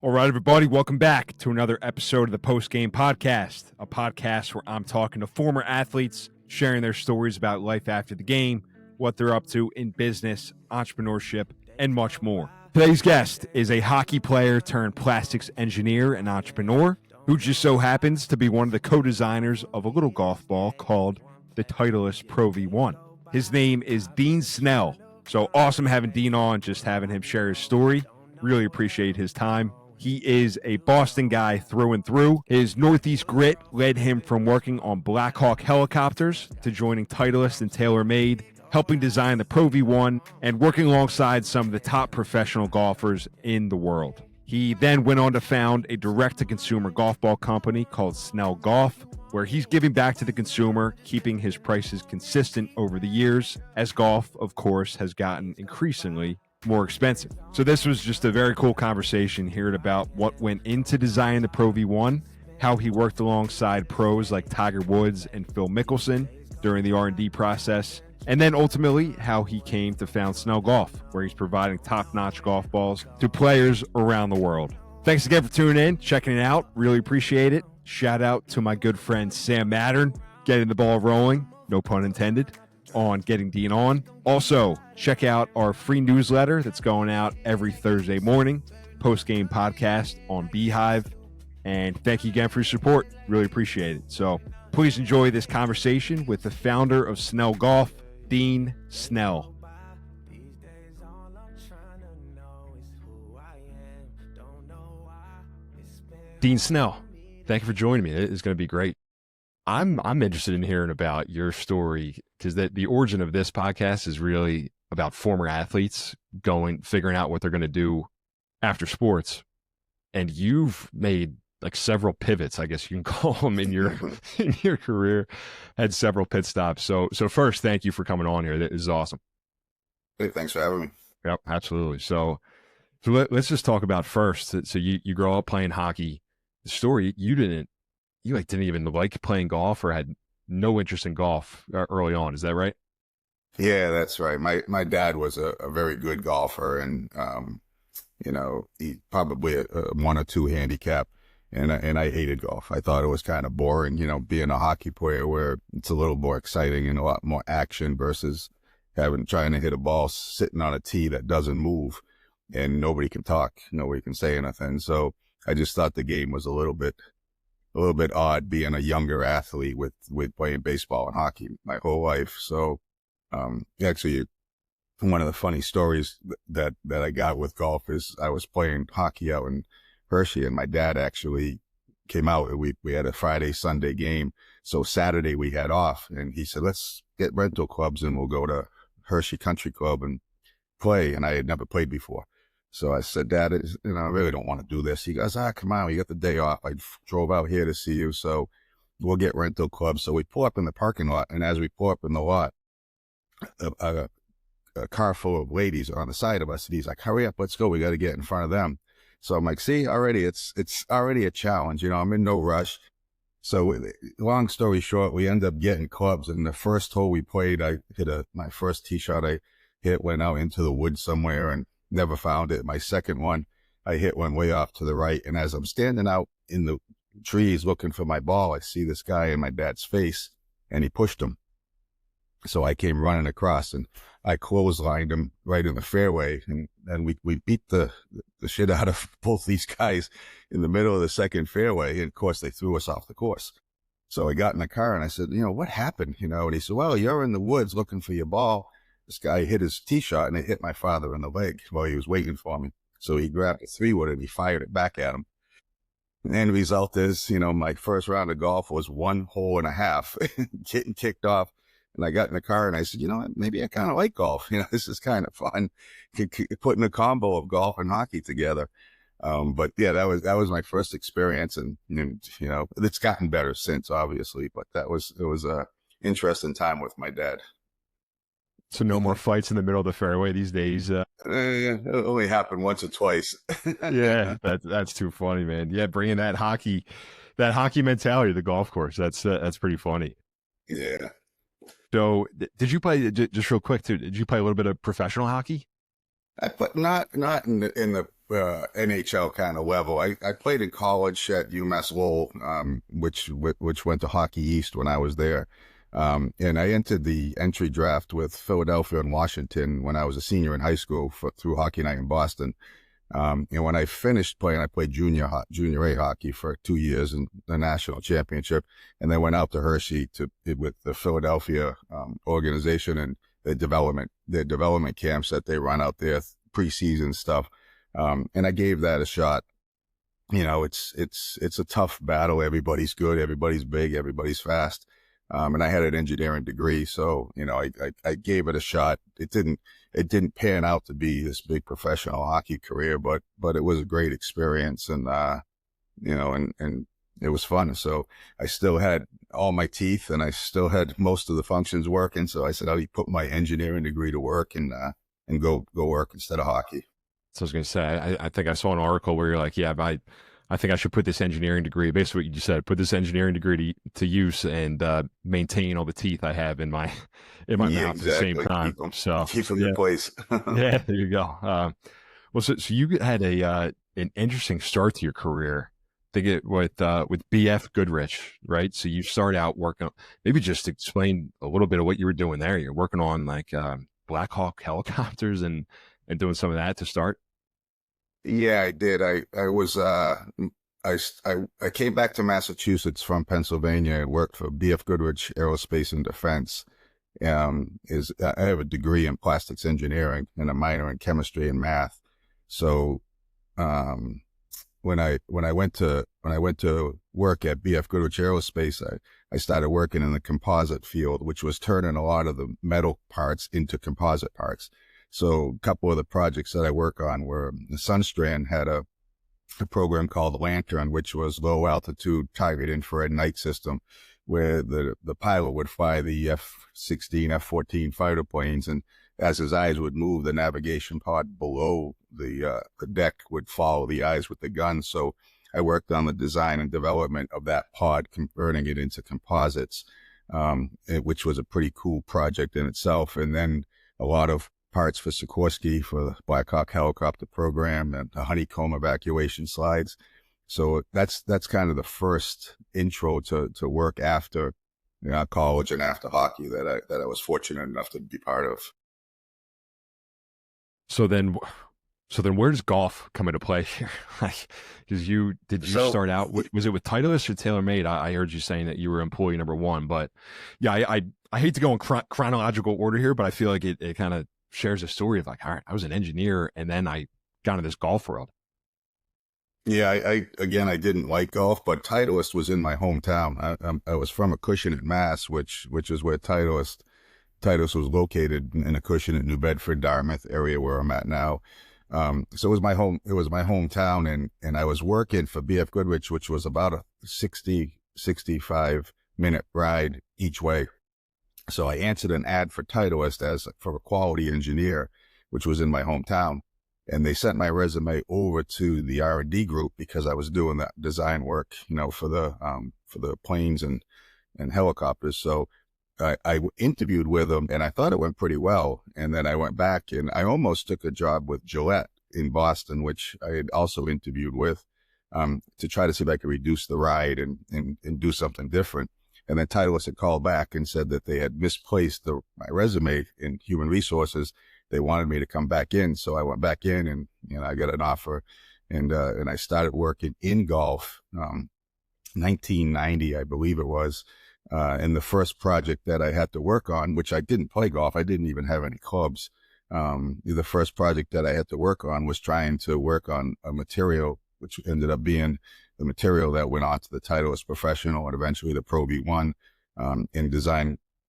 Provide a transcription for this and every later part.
All right, everybody, welcome back to another episode of the Post Game Podcast, a podcast where I'm talking to former athletes, sharing their stories about life after the game, what they're up to in business, entrepreneurship, and much more. Today's guest is a hockey player turned plastics engineer and entrepreneur who just so happens to be one of the co-designers of a little golf ball called the Titleist ProV1. His name is Dean Snell. So awesome having Dean on, just having him share his story. Really appreciate his time. He is a Boston guy through and through. His Northeast grit led him from working on Black Hawk helicopters to joining Titleist and TaylorMade, helping design the Pro V1, and working alongside some of the top professional golfers in the world. He then went on to found a direct-to-consumer golf ball company called Snell Golf, where he's giving back to the consumer, keeping his prices consistent over the years, as golf, of course, has gotten increasingly more expensive. So this was just a very cool conversation, hearing about what went into designing the Pro V1, how he worked alongside pros like Tiger Woods and Phil Mickelson during the R&D process, and then ultimately how he came to found Snell Golf, where he's providing top-notch golf balls to players around the world. Thanks again for tuning in, checking it out. Really appreciate it. Shout out to my good friend Sam Mattern, getting the ball rolling, no pun intended, on getting Dean on. Also, check out our free newsletter that's going out every Thursday morning, post-game podcast on Beehive. And thank you again for your support. Really appreciate it. So please enjoy this conversation with the founder of Snell Golf, Dean Snell. Dean Snell, thank you for joining me. It's going to be great. I'm interested in hearing about your story, because the origin of this podcast is really about former athletes figuring out what they're going to do after sports. And you've made like several pivots, I guess you can call them, in your career, had several pit stops. So first, thank you for coming on here. This is awesome. Hey, thanks for having me. Yep, absolutely. So let's just talk about first. So you grow up playing hockey. The story, you didn't even like playing golf, or had no interest in golf early on. Is that right? Yeah, that's right. My dad was a very good golfer, and he probably a 1 or 2 handicap, and I hated golf. I thought it was kind of boring, being a hockey player, where it's a little more exciting and a lot more action versus trying to hit a ball sitting on a tee that doesn't move, and nobody can talk, nobody can say anything. So I just thought the game was a little bit odd, being a younger athlete with playing baseball and hockey my whole life. So, actually, one of the funny stories that I got with golf is I was playing hockey out in Hershey, and my dad actually came out. We had a Friday, Sunday game. So Saturday we had off, and he said, let's get rental clubs and we'll go to Hershey Country Club and play. And I had never played before. So I said, Dad, I really don't want to do this. He goes, come on, we got the day off. I drove out here to see you, so we'll get rental clubs. So we pull up in the parking lot, and as we pull up in the lot, a car full of ladies are on the side of us, and he's like, hurry up, let's go. We got to get in front of them. So I'm like, see, already it's already a challenge. I'm in no rush. So long story short, we end up getting clubs, and the first hole we played, I hit my first tee shot went out into the woods somewhere, and never found it. My second one, I hit one way off to the right. And as I'm standing out in the trees looking for my ball, I see this guy in my dad's face, and he pushed him. So I came running across, and I clotheslined him right in the fairway. And we beat the shit out of both these guys in the middle of the second fairway. And of course, they threw us off the course. So I got in the car and I said, what happened? And he said, well, you're in the woods looking for your ball. This guy hit his tee shot, and it hit my father in the leg while he was waiting for me. So he grabbed a 3-wood and he fired it back at him. And the end result is, my first round of golf was 1 hole and a half, getting kicked off. And I got in the car and I said, maybe I kind of like golf. This is kind of fun, putting a combo of golf and hockey together. But yeah, that was my first experience, and it's gotten better since, obviously. But it was a interesting time with my dad. So no more fights in the middle of the fairway these days. It only happened once or twice. Yeah, that's too funny, man. Yeah, bringing that hockey mentality to the golf course. That's pretty funny. Yeah. So did you play, just real quick too, did you play a little bit of professional hockey? But not in the NHL kind of level. I played in college at UMass Lowell, which went to Hockey East when I was there. And I entered the entry draft with Philadelphia and Washington when I was a senior in high school through Hockey Night in Boston. And when I finished playing, I played junior A hockey for 2 years in the national championship, and then went out to Hershey with the Philadelphia organization and their development camps that they run out there, preseason stuff. And I gave that a shot. You know, it's a tough battle. Everybody's good, everybody's big, everybody's fast. And I had an engineering degree, so, you know, I gave it a shot. It didn't pan out to be this big professional hockey career, but it was a great experience, and, you know, and it was fun. So I still had all my teeth, and I still had most of the functions working. So I said, I'll put my engineering degree to work and go work instead of hockey. So I was going to say, I think I saw an article where you're like, yeah, I think I should put this engineering degree, basically what you just said, put this engineering degree to use and maintain all the teeth I have in my mouth Exactly. at the same time. Keep them in place. Yeah, there you go. Well, so you had an interesting start to your career. I think it with BF Goodrich, right? So you start out working. Maybe just explain a little bit of what you were doing there. You're working on like Black Hawk helicopters and doing some of that to start. Yeah, I did. I came back to Massachusetts from Pennsylvania and worked for BF Goodrich Aerospace and Defense. I have a degree in plastics engineering and a minor in chemistry and math. So, when I went to work at BF Goodrich Aerospace, I started working in the composite field, which was turning a lot of the metal parts into composite parts. So a couple of the projects that I work on were the Sunstrand had a program called Lantern, which was low altitude target infrared night system, where the pilot would fly the F-16, F-14 fighter planes, and as his eyes would move, the navigation pod below the deck would follow the eyes with the gun. So I worked on the design and development of that pod, converting it into composites, which was a pretty cool project in itself. And then a lot of parts for Sikorsky for the Black Hawk helicopter program and the honeycomb evacuation slides. So that's kind of the first intro to work after, you know, college and after hockey that I was fortunate enough to be part of. So then where does golf come into play here? Like, because you start out, was it with Titleist or TaylorMade? I heard you saying that you were employee number one, but yeah, I hate to go in chronological order here, but I feel like it kind of shares a story of like, all right, I was an engineer and then I got into this golf world. Yeah, I didn't like golf, but Titleist was in my hometown. I was from Acushnet, Mass, which is where Titleist was located, in Acushnet, New Bedford, Dartmouth area where I'm at now. So it was my hometown, and I was working for BF Goodrich, which was about a 65 minute ride each way. So I answered an ad for Titleist for a quality engineer, which was in my hometown. And they sent my resume over to the R&D group because I was doing that design work, you know, for the planes and helicopters. So I interviewed with them, and I thought it went pretty well. And then I went back and I almost took a job with Gillette in Boston, which I had also interviewed with, to try to see if I could reduce the ride and do something different. And then Titleist had called back and said that they had misplaced my resume in human resources. They wanted me to come back in. So I went back in, and, you know, I got an offer, and I started working in golf, 1990, I believe it was. And the first project that I had to work on, which I didn't play golf, I didn't even have any clubs. The first project that I had to work on was trying to work on a material, which ended up being the material that went on to the Titleist Professional and eventually the ProV1.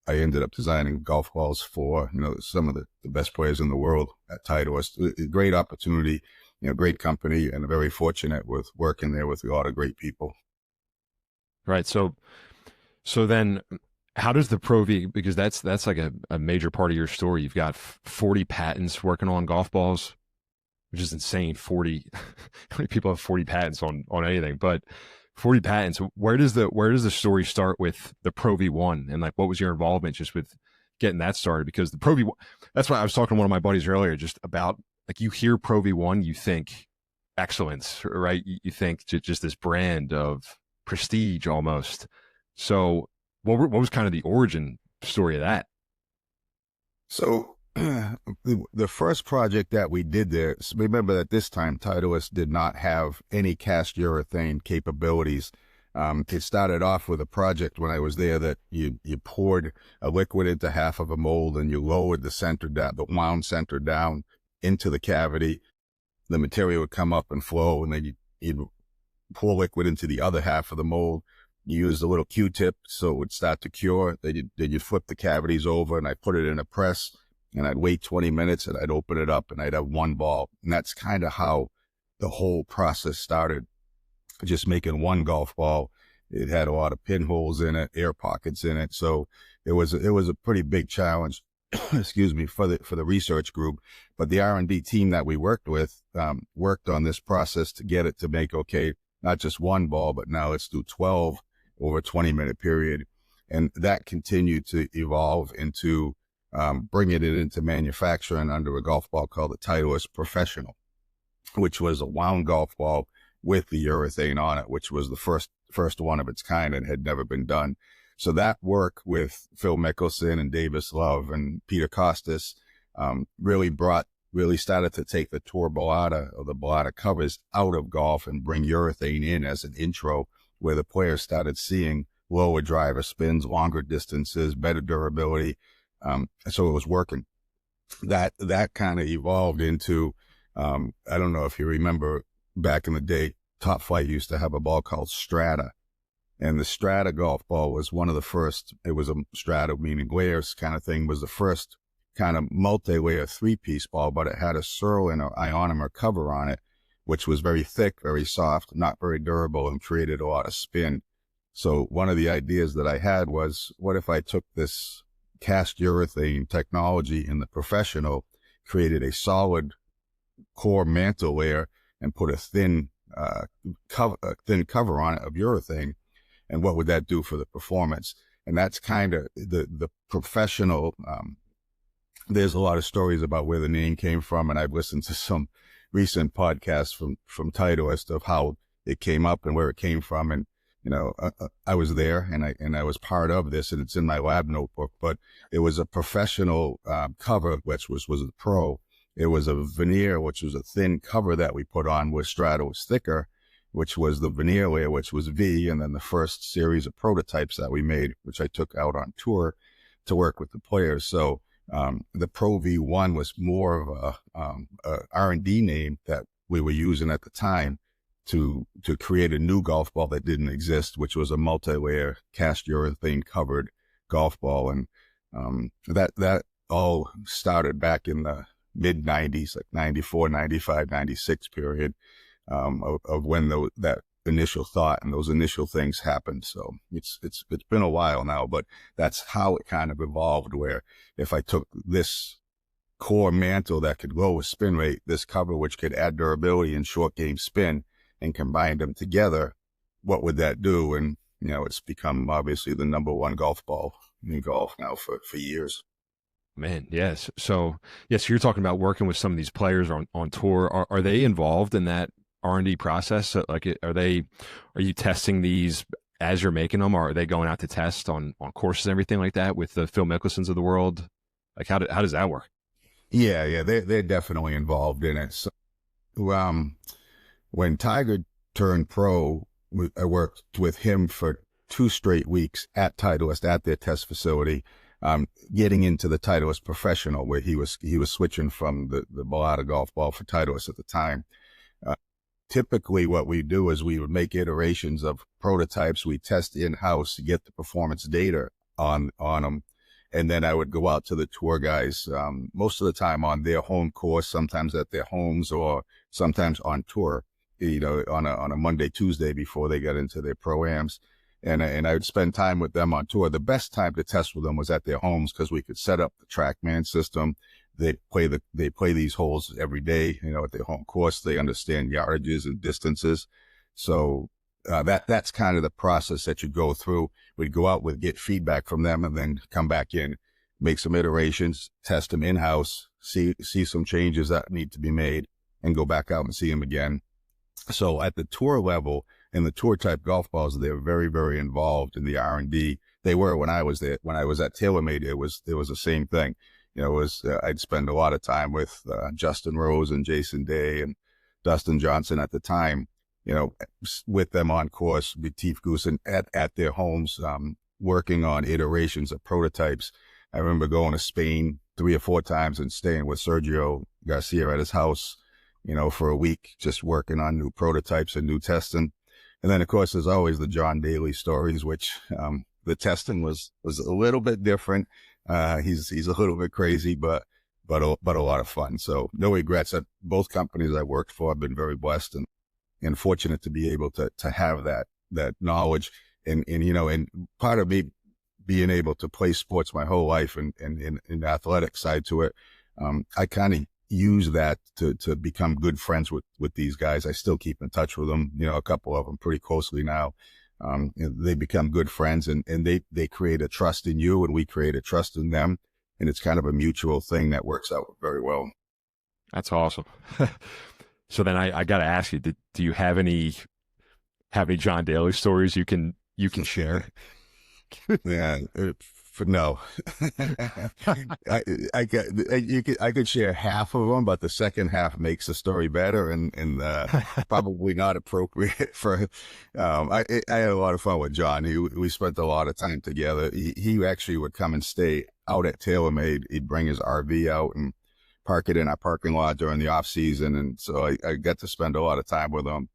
I ended up designing golf balls for, you know, some of the best players in the world at Titleist. A great opportunity, you know, great company, and very fortunate with working there with a lot of great people. Right. So then how does the ProV, because that's like a major part of your story. You've got 40 patents working on golf balls, which is insane. 40, how many people have 40 patents on anything, but 40 patents. Where does the story start with the ProV1, and like, what was your involvement just with getting that started? Because the ProV1, that's why I was talking to one of my buddies earlier, just about like, you hear ProV1, you think excellence, right? You think just this brand of prestige almost. So what was kind of the origin story of that? So the first project that we did there, remember at this time, Titleist did not have any cast urethane capabilities. It started off with a project when I was there that you poured a liquid into half of a mold and you lowered the center down, the wound center down into the cavity. The material would come up and flow, and then you'd pour liquid into the other half of the mold. You used a little Q-tip so it would start to cure. Then you'd flip the cavities over, and I'd put it in a press, and I'd wait 20 minutes, and I'd open it up, and I'd have one ball. And that's kind of how the whole process started, just making one golf ball. It had a lot of pinholes in it, air pockets in it. So it was a pretty big challenge, excuse me, for the research group. But the R&D team that we worked with worked on this process to get it to make, okay, not just one ball, but now let's do 12 over a 20-minute period. And that continued to evolve into bringing it into manufacturing under a golf ball called the Titleist Professional, which was a wound golf ball with the urethane on it, which was the first one of its kind and had never been done. So that work with Phil Mickelson and Davis Love and Peter Costas really started to take the Tour Bellata or the Bellata covers out of golf and bring urethane in as an intro, where the players started seeing lower driver spins, longer distances, better durability. So it was working. That kind of evolved into, I don't know if you remember back in the day, Top Flight used to have a ball called Strata. And the Strata golf ball was one of the first. It was a Strata, meaning layers kind of thing, was the first kind of multi-layer three-piece ball, but it had a Surlyn or ionomer cover on it, which was very thick, very soft, not very durable, and created a lot of spin. So one of the ideas that I had was, what if I took this cast urethane technology in the Professional, created a solid core mantle layer, and put a thin cover on it of urethane, and what would that do for the performance? And that's kind of the Professional. There's a lot of stories about where the name came from, and I've listened to some recent podcasts from Titleist of how it came up and where it came from. And I was there, and I was part of this, and it's in my lab notebook. But it was a Professional cover, which was the Pro. It was a veneer, which was a thin cover that we put on, where Strata was thicker, which was the veneer layer, which was V, and then the first series of prototypes that we made, which I took out on tour to work with the players. So the ProV1 was more of a R&D name that we were using at the time to create a new golf ball that didn't exist, which was a multi-layer cast urethane covered golf ball. And that all started back in the mid 90s, like 94, 95, 96 period, of when that initial thought and those initial things happened. So it's been a while now, but that's how it kind of evolved, where if I took this core mantle that could go with spin rate, this cover which could add durability and short game spin, and combined them together, what would that do? And it's become obviously the number one golf ball in golf now for years. Man, yes. So you're talking about working with some of these players on tour. Are they involved in that R&D process? Like, are you testing these as you're making them, or are they going out to test on courses and everything like that with the Phil Mickelsons of the world? Like, how does that work? Yeah, they're definitely involved in it. So, when Tiger turned pro, I worked with him for 2 straight weeks at Titleist at their test facility, getting into the Titleist Professional, where he was switching from the Bellata golf ball for Titleist at the time. Typically what we do is we would make iterations of prototypes. We test in-house to get the performance data on them. And then I would go out to the tour guys, most of the time on their home course, sometimes at their homes, or sometimes on tour, on a Monday, Tuesday before they got into their pro-ams. And I would spend time with them on tour. The best time to test with them was at their homes, because we could set up the TrackMan system. They play these holes every day, at their home course. They understand yardages and distances. So that's kind of the process that you go through. We'd go out get feedback from them, and then come back in, make some iterations, test them in-house, see some changes that need to be made, and go back out and see them again. So at the tour level and the tour type golf balls, they're very, very involved in the R&D. They were when I was there. When I was at TaylorMade, it was the same thing. It was I'd spend a lot of time with Justin Rose and Jason Day and Dustin Johnson at the time. With them on course, with Teef Goosen at their homes, working on iterations of prototypes. I remember going to Spain 3 or 4 times and staying with Sergio Garcia at his house, for a week, just working on new prototypes and new testing. And then, of course, there's always the John Daly stories, which the testing was a little bit different. He's a little bit crazy, but a lot of fun. So no regrets. At both companies I worked for, I've been very blessed and fortunate to be able to have that knowledge. And part of me being able to play sports my whole life and in the athletic side to it, I kind of use that to become good friends with these guys. I still keep in touch with them, a couple of them pretty closely now. They become good friends and they create a trust in you and we create a trust in them. And it's kind of a mutual thing that works out very well. That's awesome. So then I got to ask you, do you have any John Daly stories you can share? Yeah, no. I could share half of them, but the second half makes the story better and probably not appropriate for. I had a lot of fun with John. We spent a lot of time together. He actually would come and stay out at TaylorMade. He'd bring his RV out and park it in our parking lot during the off season, and so I got to spend a lot of time with him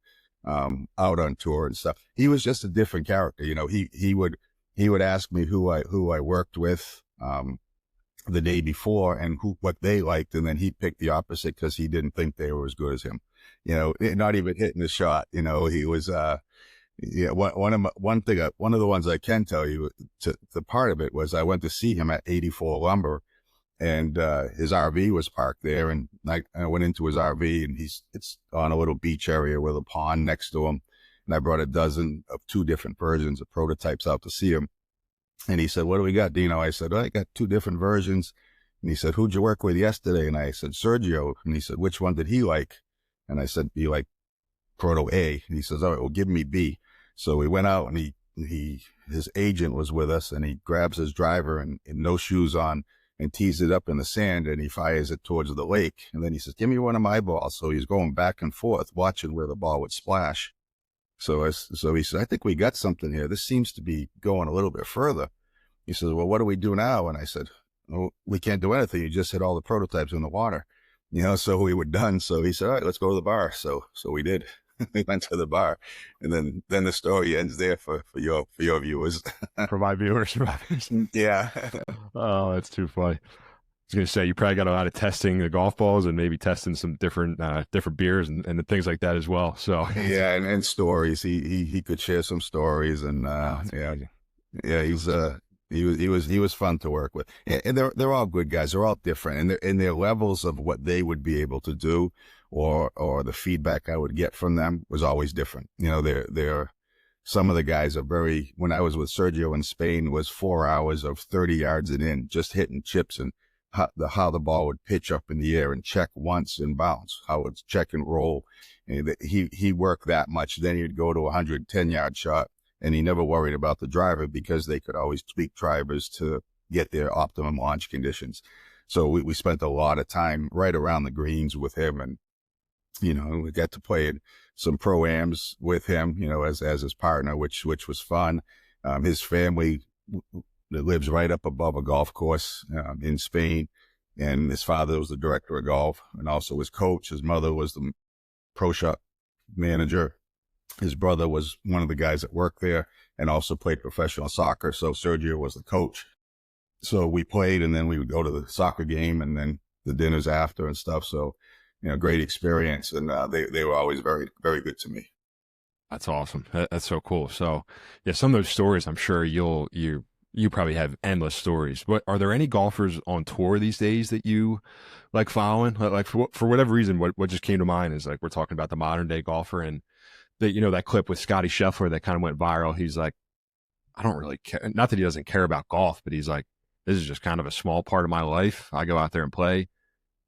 out on tour and stuff. He was just a different character. He would ask me who I worked with the day before and what they liked, and then he'd pick the opposite because he didn't think they were as good as him. Not even hitting the shot. He was one of the ones I can tell you. The part of it was I went to see him at 84 Lumber, and his RV was parked there, and I went into his RV, and it's on a little beach area with a pond next to him. And I brought a dozen of 2 different versions of prototypes out to see him. And he said, "What do we got, Dino?" I said, "I got 2 different versions." And he said, "Who'd you work with yesterday?" And I said, "Sergio." And he said, "Which one did he like?" And I said, "He liked Proto A." And he says, "All right, well, give me B." So we went out, and his agent was with us, and he grabs his driver and no shoes on and tees it up in the sand, and he fires it towards the lake. And then he says, "Give me one of my balls." So he's going back and forth, watching where the ball would splash. So he said, "I think we got something here. This seems to be going a little bit further." He says, "Well, what do we do now?" And I said, "Oh, we can't do anything. You just hit all the prototypes in the water." So we were done. So he said, "All right, let's go to the bar." So we did. We went to the bar, and then the story ends there for your viewers. For my viewers. Yeah. Oh, that's too funny. I was going to say, you probably got a lot of testing the golf balls and maybe testing some different beers and things like that as well. So yeah, and stories. He could share some stories, and he was fun to work with. And they're all good guys. They're all different, and in their levels of what they would be able to do, or the feedback I would get from them was always different. They're some of the guys are very. When I was with Sergio in Spain, was 4 hours of 30 yards and in, just hitting chips and how the ball would pitch up in the air and check once and bounce, how it's check and roll. And he worked that much. Then he'd go to a 110-yard shot, and he never worried about the driver because they could always tweak drivers to get their optimum launch conditions. So we spent a lot of time right around the greens with him, and we got to play in some pro-ams with him, as his partner, which was fun. His family that lives right up above a golf course in Spain. And his father was the director of golf and also his coach. His mother was the pro shop manager. His brother was one of the guys that worked there and also played professional soccer. So Sergio was the coach. So we played, and then we would go to the soccer game and then the dinners after and stuff. So, great experience. And they were always very, very good to me. That's awesome. That's so cool. So yeah, some of those stories, I'm sure you probably have endless stories. But are there any golfers on tour these days that you like following? Like for whatever reason, what just came to mind is like, we're talking about the modern day golfer, and that clip with Scotty Scheffler that kind of went viral. He's like, I don't really care. Not that he doesn't care about golf, but he's like, this is just kind of a small part of my life. I go out there and play.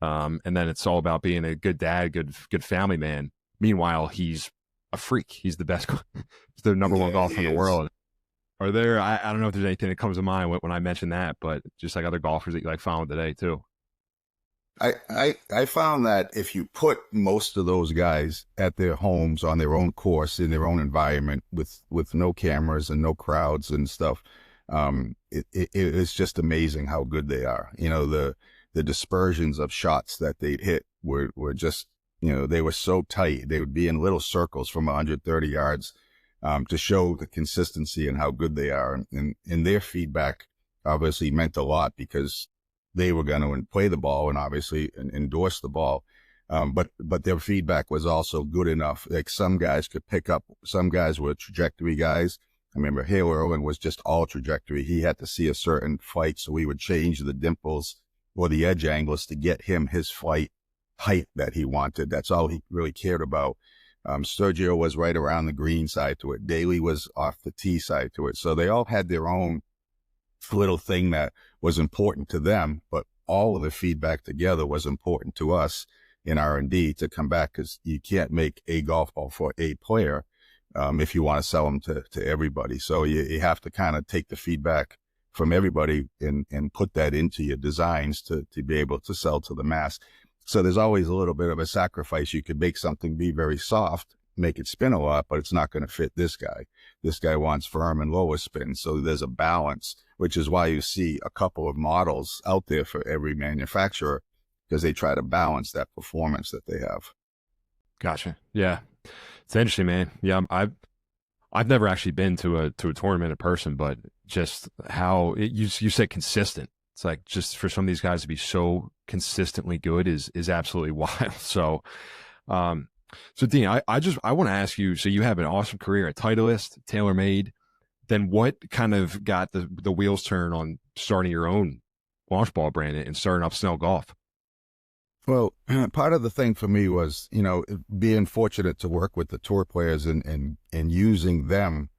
And then it's all about being a good dad, good family man. Meanwhile, he's a freak. He's the best. He's the number one Yeah, golfer he in the is. world. Are there? I don't know if there's anything that comes to mind when I mention that, but just like other golfers that you like following today too. I found that if you put most of those guys at their homes on their own course in their own environment with no cameras and no crowds and stuff, it's just amazing how good they are. You know, the dispersions of shots that they'd hit were just, you know, they were so tight. They would be in little circles from 130 yards, to show the consistency and how good they are. And their feedback obviously meant a lot because they were going to play the ball and obviously endorse the ball. But their feedback was also good enough. Like some guys could pick up, some guys were trajectory guys. I remember Hale Irwin was just all trajectory. He had to see a certain flight, so we would change the dimples or the edge angles to get him his flight height that he wanted. That's all he really cared about. Sergio was right around the green side to it. Daly was off the tee side to it. So they all had their own little thing that was important to them, but all of the feedback together was important to us in R&D to come back, because you can't make a golf ball for a player if you want to sell them to everybody. So you have to kind of take the feedback from everybody and put that into your designs to be able to sell to the mass. So there's always a little bit of a sacrifice. You could make something be very soft, make it spin a lot, but it's not going to fit this guy. This guy wants firm and lower spin. So there's a balance, which is why you see a couple of models out there for every manufacturer, because they try to balance that performance that they have. Gotcha. Yeah, it's interesting, man. Yeah, I've never actually been to a tournament in person, but just how you said consistent. It's like just for some of these guys to be so consistently good is absolutely wild. So, so Dean, I want to ask you. So you have an awesome career at Titleist, TaylorMade. Then what kind of got the wheels turned on starting your own launch ball brand and starting up Snell Golf? Well, part of the thing for me was, you know, being fortunate to work with the tour players and using them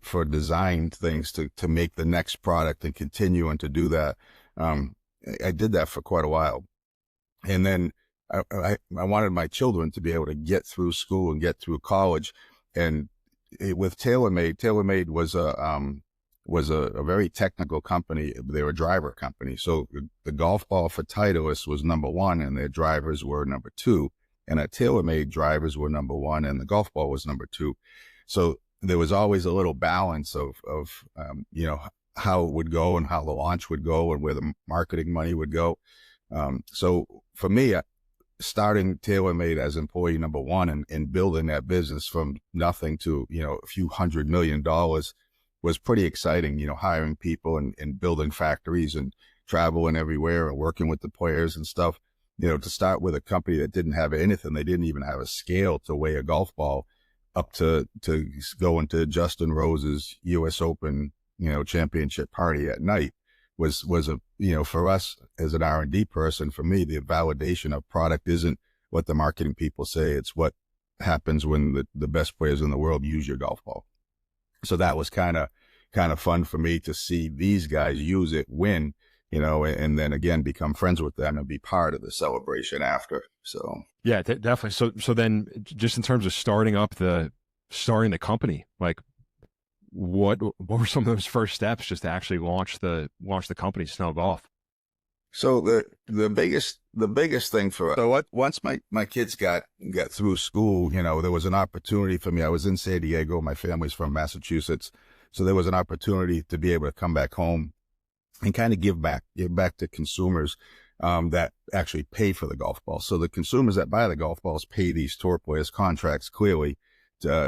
for design things to make the next product and continuing to do that. I did that for quite a while. And then I wanted my children to be able to get through school and get through college. And with TaylorMade was a very technical company. They were a driver company. So the golf ball for Titleist was number one and their drivers were number two. And at TaylorMade, drivers were number one and the golf ball was number two. So there was always a little balance of you know, how it would go and how the launch would go and where the marketing money would go. So for me, starting TaylorMade as employee number one and building that business from nothing to, you know, a few $100 million was pretty exciting, you know, hiring people and building factories and traveling everywhere and working with the players and stuff, you know, to start with a company that didn't have anything. They didn't even have a scale to weigh a golf ball up to go into Justin Rose's US Open, you know, championship party at night was a, you know, for us as an R&D person, for me, the validation of product isn't what the marketing people say. It's what happens when the best players in the world use your golf ball. So that was kind of fun for me to see these guys use it, win, you know, and then again, become friends with them and be part of the celebration after. So, yeah, definitely. So then just in terms of starting the company, like what were some of those first steps just to actually launch the company, Snell Golf? So the biggest thing for us, so once my kids got through school, you know, there was an opportunity for me. I was in San Diego. My family's from Massachusetts. So there was an opportunity to be able to come back home and kind of give back to consumers that actually pay for the golf ball. So the consumers that buy the golf balls pay these tour players contracts clearly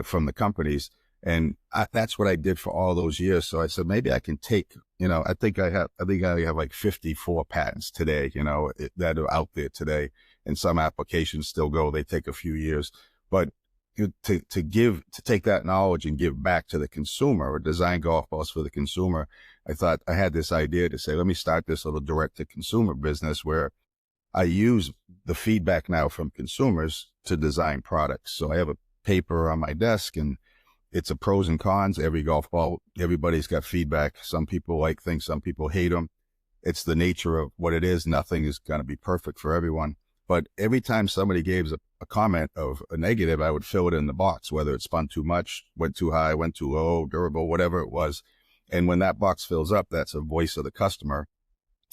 from the companies. And that's what I did for all those years. So I said, maybe I can take, you know, I think I have like 54 patents today, you know, that are out there today. And some applications still go, they take a few years, but to take that knowledge and give back to the consumer or design golf balls for the consumer. I thought I had this idea to say, let me start this little direct to consumer business where I use the feedback now from consumers to design products. So I have a paper on my desk and it's a pros and cons. Every golf ball, everybody's got feedback. Some people like things, some people hate them. It's the nature of what it is. Nothing is going to be perfect for everyone. But every time somebody gave a comment of a negative, I would fill it in the box, whether it spun too much, went too high, went too low, durable, whatever it was. And when that box fills up, that's a voice of the customer.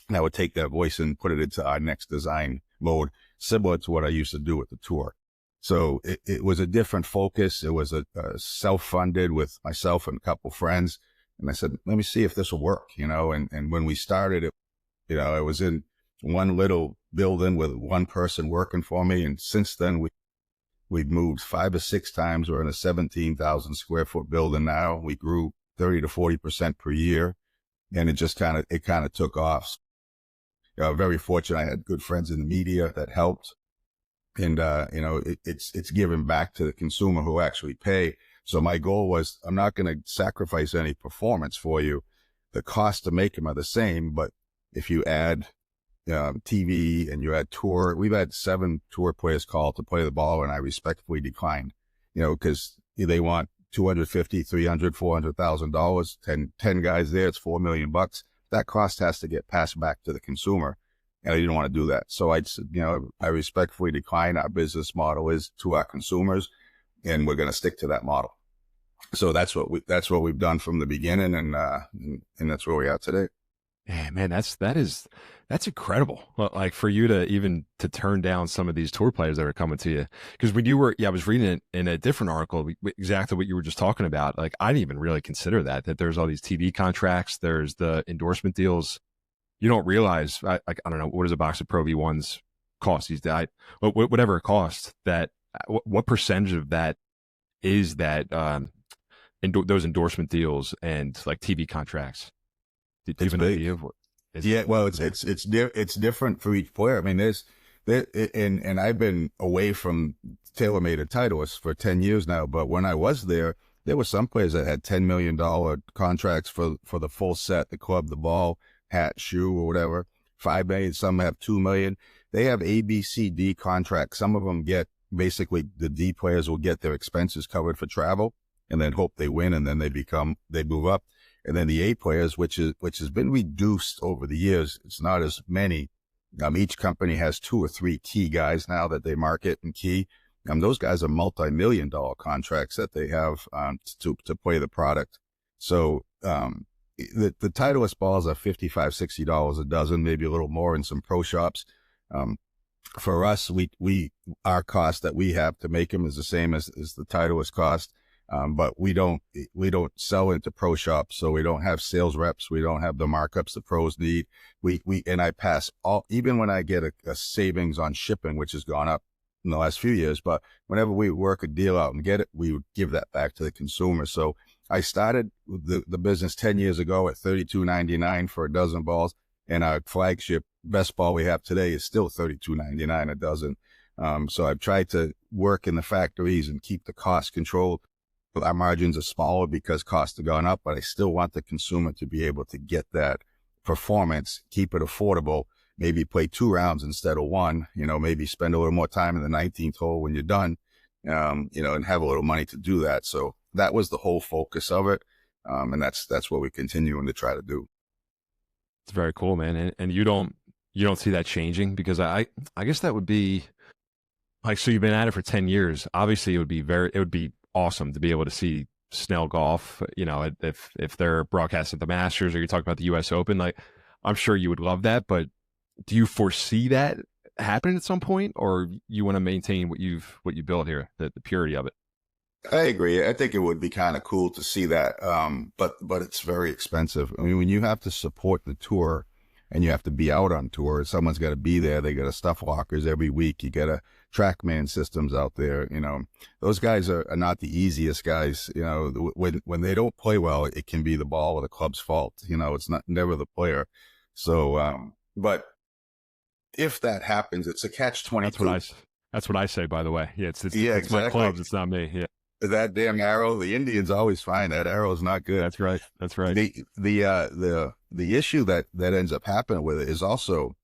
And I would take that voice and put it into our next design mode, similar to what I used to do with the tour. So it was a different focus. It was a self-funded with myself and a couple friends. And I said, let me see if this will work, and when we started it, I was in one little building with one person working for me. And since then, we've moved 5 or 6 times. We're in a 17,000 square foot building now. We grew 30 to 40% per year. And it just kind of took off. Very fortunate. I had good friends in the media that helped. And, it's given back to the consumer who actually pay. So my goal was, I'm not going to sacrifice any performance for you. The costs to make them are the same, but if you add TV and you add tour, we've had 7 tour players call to play the ball, and I respectfully declined, because they want $250, $300, $400,000, 10 guys there, it's $4 million. That cost has to get passed back to the consumer. And I didn't want to do that. So I respectfully decline. Our business model is to our consumers, and we're going to stick to that model. So that's what we've done from the beginning. And that's where we are today. Yeah, man, that's incredible. Like for you to turn down some of these tour players that are coming to you. Because when you were, I was reading it in a different article, exactly what you were just talking about. Like I didn't even really consider that there's all these TV contracts, there's the endorsement deals. You don't realize, I don't know, what does a box of ProV1s cost these days? Whatever it costs, that what percentage of that is that those endorsement deals and like TV contracts? Do you have an idea of what? Well, it's different for each player. I mean, and I've been away from TaylorMade or Titleist for 10 years now. But when I was there were some players that had $10 million contracts for the full set, the club, the ball, hat, shoe, or whatever. 5 million. Some have 2 million. They have A, B, C, D contracts. Some of them get basically the D players will get their expenses covered for travel, and then hope they win, and then they move up. And then the A players, which has been reduced over the years. It's not as many. Each company has 2 or 3 key guys now that they market and key. Those guys are multi-million-dollar contracts that they have to play the product. So the Titleist balls are $55, $60 a dozen, maybe a little more in some pro shops. For us, our cost that we have to make them is the same as the Titleist cost. But we don't sell into pro shops, so we don't have sales reps. We don't have the markups the pros need. And I pass even when I get a savings on shipping, which has gone up in the last few years, but whenever we work a deal out and get it, we would give that back to the consumer. So I started the business 10 years ago at $32.99 for a dozen balls, and our flagship best ball we have today is still $32.99 a dozen. So I've tried to work in the factories and keep the cost controlled. Our margins are smaller because costs have gone up, but I still want the consumer to be able to get that performance, keep it affordable, maybe play 2 rounds instead of 1, maybe spend a little more time in the 19th hole when you're done, and have a little money to do that. So that was the whole focus of it. And that's what we're continuing to try to do. It's very cool, man. And you don't see that changing, because I guess that would be like, so you've been at it for 10 years. Obviously it would be awesome to be able to see Snell Golf, if they're broadcasting the Masters, or you're talking about the US Open, like I'm sure you would love that, but do you foresee that happening at some point, or you want to maintain what you built here, the purity of it? I agree. I think it would be kind of cool to see that. But it's very expensive. I mean, when you have to support the tour and you have to be out on tour, someone's got to be there. They got to stuff lockers every week. You got to TrackMan systems out there. Those guys are not the easiest guys. When they don't play well, it can be the ball or the club's fault. It's never the player. So, but if that happens, it's a catch-22. That's what I say, by the way. Yeah, it's exactly. My clubs. It's not me. Yeah. That damn arrow, the Indians always find that arrow is not good. That's right. The issue that ends up happening with it is also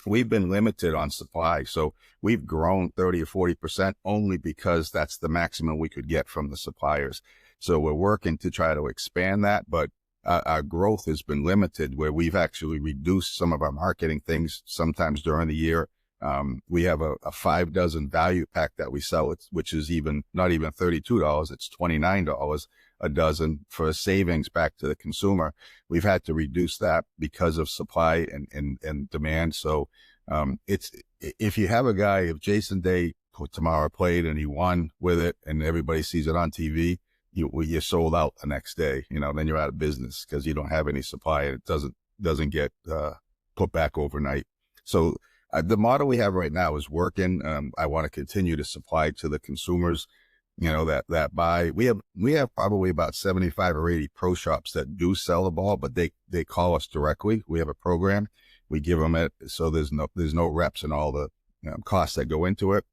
we've been limited on supply. So we've grown 30 or 40% only because that's the maximum we could get from the suppliers. So we're working to try to expand that, but our growth has been limited, where we've actually reduced some of our marketing things sometimes during the year. We have a 5 dozen value pack that we sell, which is not even $32. It's $29 a dozen for a savings back to the consumer. We've had to reduce that because of supply and demand. So, if you have a guy, if Jason Day tomorrow played and he won with it and everybody sees it on TV, you're sold out the next day, then you're out of business because you don't have any supply and it doesn't get, put back overnight. So, the model we have right now is working. I want to continue to supply to the consumers, that buy. We have probably about 75 or 80 pro shops that do sell the ball, but they call us directly. We have a program. We give them it. So there's no reps and all the costs that go into it.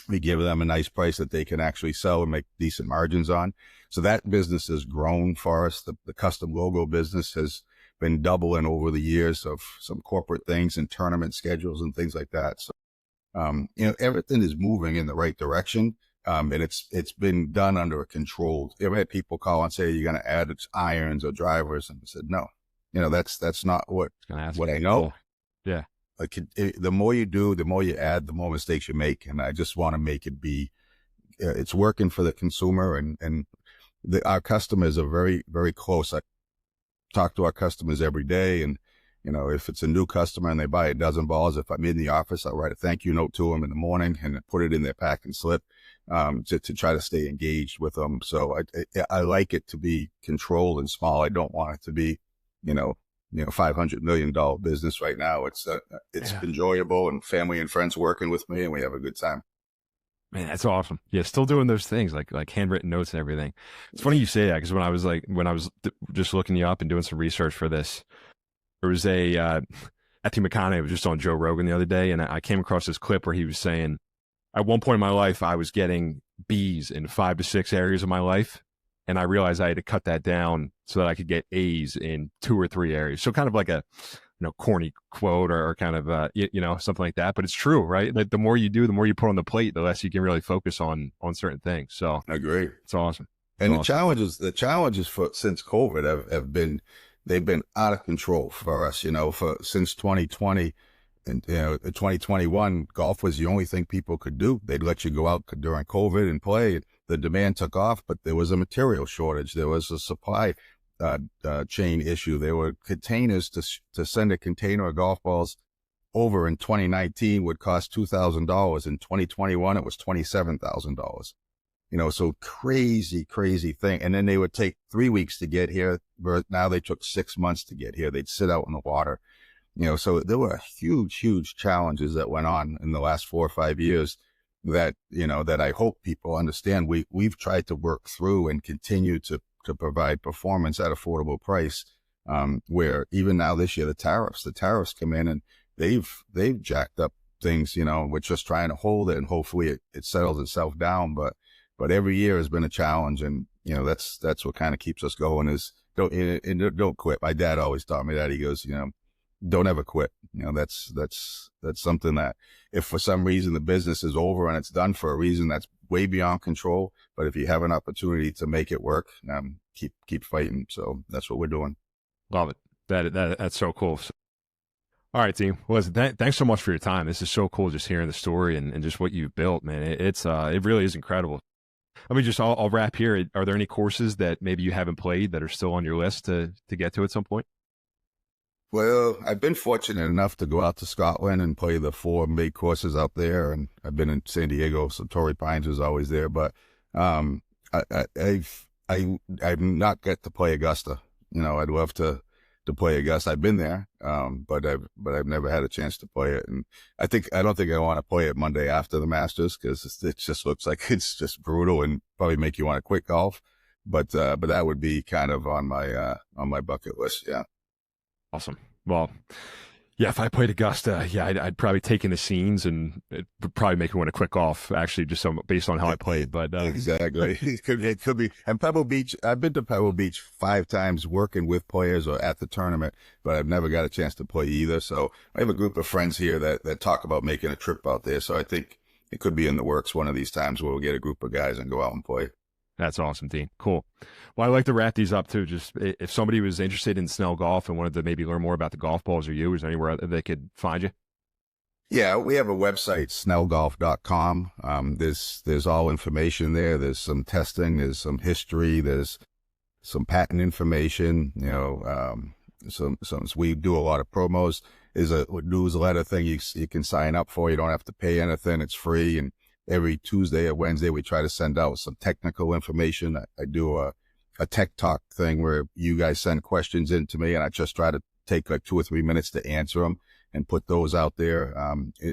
We give them a nice price that they can actually sell and make decent margins on. So that business has grown for us. The custom logo business has been doubling over the years of some corporate things and tournament schedules and things like that. So, everything is moving in the right direction. And it's been done under a controlled. I've had people call and say, you're going to add irons or drivers. And I said, no, that's not what I know. Cool. Yeah. Like the more you do, the more you add, the more mistakes you make. And I just want to make it it's working for the consumer and our customers are very, very close. I talk to our customers every day. And, if it's a new customer and they buy a dozen balls, if I'm in the office, I'll write a thank you note to them in the morning and put it in their pack and slip, to try to stay engaged with them. So I like it to be controlled and small. I don't want it to be, $500 million business right now. It's enjoyable and family and friends working with me and we have a good time. Man, that's awesome. Yeah. Still doing those things like handwritten notes and everything. It's funny you say that because when I was just looking you up and doing some research for this, there was Matthew McConaughey was just on Joe Rogan the other day. And I came across this clip where he was saying, at one point in my life, I was getting B's in 5 to 6 areas of my life. And I realized I had to cut that down so that I could get A's in 2 or 3 areas. So kind of like a, corny quote or kind of, something like that. But it's true, right? That the more you do, the more you put on the plate, the less you can really focus on certain things. So I agree. It's awesome. And the challenges since COVID they've been out of control for us, since 2020 and, 2021, golf was the only thing people could do. They'd let you go out during COVID and play. The demand took off, but there was a material shortage. There was a supply chain issue. There were containers to send a container of golf balls over in 2019 would cost $2,000. In 2021, it was $27,000. So crazy thing. And then they would take 3 weeks to get here. Now they took 6 months to get here. They'd sit out in the water. So there were huge challenges that went on in the last 4 or 5 years that I hope people understand. We've tried to work through and continue to provide performance at affordable price. Where even now this year, the tariffs come in and they've jacked up things, we're just trying to hold it and hopefully it settles itself down. But every year has been a challenge. And, that's what kind of keeps us going is don't quit. My dad always taught me that. He goes, don't ever quit. That's something that if for some reason the business is over and it's done for a reason that's way beyond control, but if you have an opportunity to make it work, keep fighting. So that's what we're doing. Love it. That's so cool. All right, team. Well, listen, thanks so much for your time. This is so cool just hearing the story and just what you've built, man. It really is incredible. Let me I'll wrap here. Are there any courses that maybe you haven't played that are still on your list to get to at some point? Well, I've been fortunate enough to go out to Scotland and play the 4 big courses out there. And I've been in San Diego, so Torrey Pines is always there. But I've not get to play Augusta. I'd love to play Augusta. I've been there, but I've never had a chance to play it. And I don't think I want to play it Monday after the Masters because it just looks like it's just brutal and probably make you want to quit golf. But that would be kind of on my bucket list. Yeah. Awesome. Well, yeah, if I played Augusta, yeah, I'd probably take in the scenes and it would probably make me want to quit golf, actually, just based on how I played. But exactly. It could be. And Pebble Beach, I've been to Pebble Beach 5 times working with players or at the tournament, but I've never got a chance to play either. So I have a group of friends here that talk about making a trip out there. So I think it could be in the works one of these times where we'll get a group of guys and go out and play. That's awesome, Dean. Cool. Well, I like to wrap these up too. Just if somebody was interested in Snell Golf and wanted to maybe learn more about the golf balls or you, is there anywhere that they could find you? Yeah, we have a website, snellgolf.com. There's all information there. There's some testing, there's some history, there's some patent information, some we do a lot of promos. There's a newsletter thing you can sign up for. You don't have to pay anything. It's free. And every Tuesday or Wednesday, we try to send out some technical information. I do a tech talk thing where you guys send questions in to me, and I just try to take like 2 or 3 minutes to answer them and put those out there.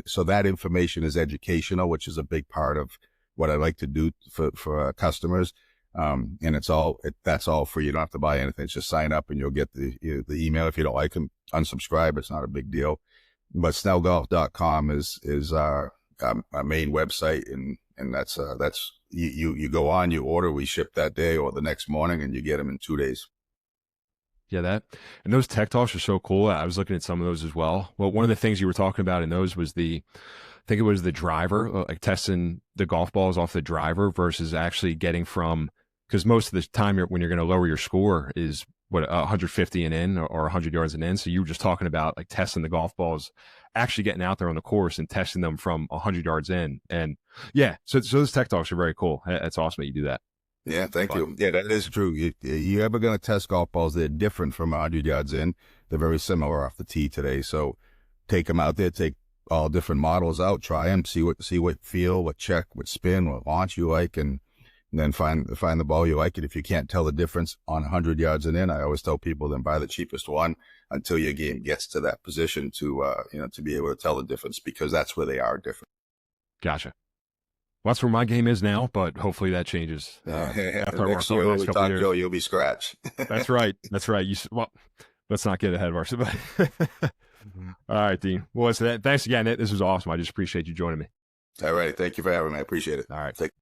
So that information is educational, which is a big part of what I like to do for customers. And that's all free. You don't have to buy anything. It's just sign up and you'll get the email. If you don't like them, unsubscribe. It's not a big deal. But snellgolf.com is our main website. And that's you go on, you order, we ship that day or the next morning, and you get them in 2 days. Yeah, and those tech talks are so cool. I was looking at some of those as well. Well, one of the things you were talking about in those was I think it was the driver, like testing the golf balls off the driver versus actually getting from, because most of the time when you're going to lower your score is 150 and in or 100 yards and in. So you were just talking about like testing the golf balls, actually getting out there on the course and testing them from 100 yards in. And yeah, so those tech talks are very cool. That's awesome that you do that. Yeah, thank you. Yeah, that is true. You're ever going to test golf balls, they're different from 100 yards in. They're very similar off the tee today. So take them out there, take all different models out, try them, see what feel, what check, what spin, what launch you like, and then find the ball you like. And if you can't tell the difference on 100 yards and in, I always tell people then buy the cheapest one until your game gets to that position to be able to tell the difference, because that's where they are different. Gotcha. Well, that's where my game is now, but hopefully that changes. After next year we talk, Joe, you'll be scratch. That's right. Well, let's not get ahead of ourselves. All right, Dean. Well, thanks again. This was awesome. I just appreciate you joining me. All right. Thank you for having me. I appreciate it. All right. Take